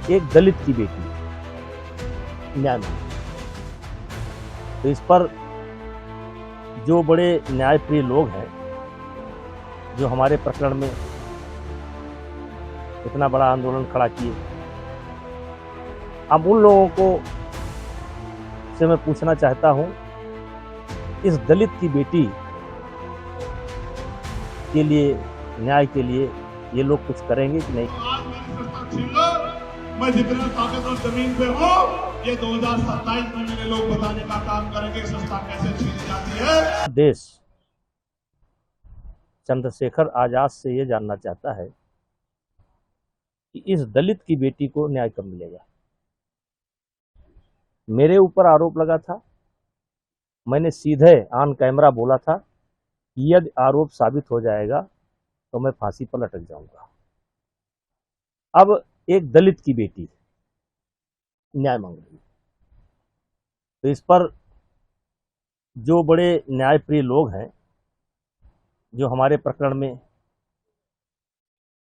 एक दलित की बेटी न्याय मांगी। तो इस पर जो बड़े न्यायप्रिय लोग हैं, जो हमारे प्रकरण में इतना बड़ा आंदोलन खड़ा किए, अब उन लोगों को से मैं पूछना चाहता हूं, इस दलित की बेटी के लिए, न्याय के लिए ये लोग कुछ करेंगे कि नहीं। आज मेरी सत्ता छीन लो, मैं जितना ताकतवर जमीन पे हूँ, ये 2027 में मेरे लोग बताने का काम करेंगे सत्ता कैसे छीनी जाती है। देश चंद्रशेखर आजाद से ये जानना चाहता है कि इस दलित की बेटी को न्याय कब मिलेगा। मेरे ऊपर आरोप लगा था, मैंने सीधे ऑन कैमरा बोला था कि यदि आरोप साबित हो जाएगा तो मैं फांसी पर लटक जाऊंगा। अब एक दलित की बेटी न्याय मांग रही है, तो इस पर जो बड़े न्यायप्रिय लोग हैं, जो हमारे प्रकरण में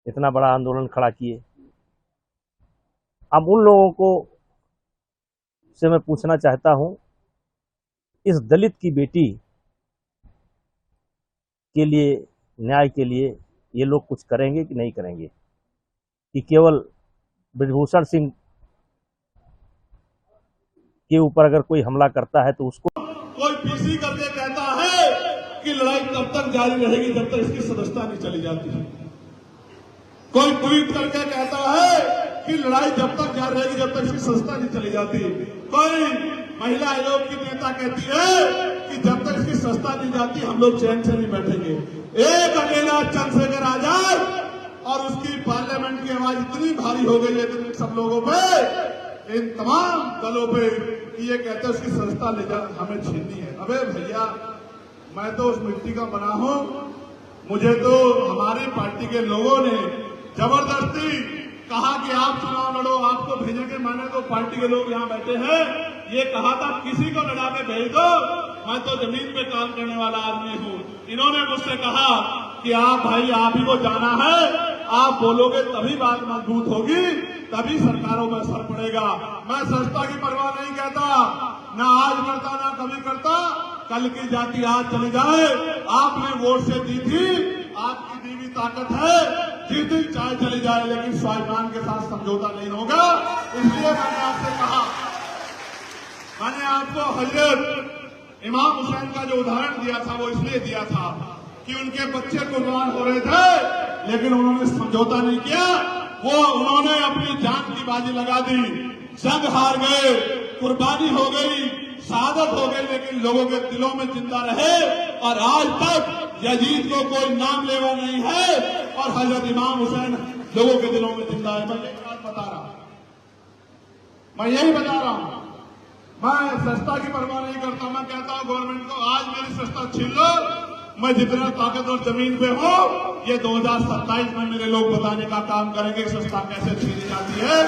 इतना बड़ा आंदोलन खड़ा किए, अब उन लोगों को से मैं पूछना चाहता हूं, इस दलित की बेटी के लिए, न्याय के लिए ये लोग कुछ करेंगे कि नहीं करेंगे, कि केवल ब्रजभूषण सिंह के ऊपर अगर कोई हमला करता है तो उसको कोई पीसी करके कहता है कि लड़ाई तब तक जारी रहेगी जब तक इसकी सदस्यता नहीं चली जाती है। कोई ट्वीट करके कहता है कि लड़ाई जब तक जारी रहेगी जब तक इसकी सदस्यता नहीं चली जाती। कोई महिला आयोग की नेता कहती है कि जब तक इसकी सदस्यता नहीं जाती हम लोग चैन से नहीं बैठेंगे। एक अकेला चंद्रशेखर आजाद और उसकी पार्लियामेंट की आवाज इतनी भारी हो गई है इन सब लोगों पे, इन तमाम दलों पे, कि ये कहते हैं उसकी सदस्यता ले जा हमें छीननी है। अबे भैया, मैं तो उस मिट्टी का बना हूं, मुझे तो हमारी पार्टी के लोगों ने जबरदस्ती कहा कि आप चुनाव लड़ो, आपको भेजेंगे। मैंने तो पार्टी के लोग यहाँ बैठे हैं, ये कहा था किसी को लड़ा के भेज दो, मैं तो जमीन पे काम करने वाला आदमी हूँ। इन्होंने मुझसे कहा कि आप भाई आप ही को जाना है, आप बोलोगे तभी बात मजबूत होगी, तभी सरकारों में असर पड़ेगा। मैं सस्ता की परवाह नहीं कहता, ना आज करता ना कभी करता, कल की जाति आज चली जाए। आपने वोट से दी थी, आपकी दी हुई ताकत है, जिस दिन चाहे चली जाए, लेकिन स्वाभिमान के साथ समझौता नहीं होगा। इसलिए मैंने आपसे कहा, मैंने आपको हजरत इमाम हुसैन का जो उदाहरण दिया था वो इसलिए दिया था कि उनके बच्चे कुर्बान हो रहे थे, लेकिन उन्होंने समझौता नहीं किया। वो उन्होंने अपनी जान की बाजी लगा दी, जंग हार गए, कुर्बानी हो गई, शहादत हो गई, लेकिन लोगों के दिलों में जिंदा रहे। और आज तक यजीद को कोई नाम लेवा नहीं है और हजरत इमाम हुसैन लोगों के दिलों में जिंदा है। मैं यही बात बता रहा हूं, मैं यही बता रहा हूं। मैं सस्ता की परवाह नहीं करता। मैं कहता हूं गवर्नमेंट को, आज मेरी सस्ता छीन लो, मैं जितना ताकतवर जमीन पे हूं, ये 2027 में मेरे लोग बताने का काम करेंगे सस्ता कैसे छीनी जाती है।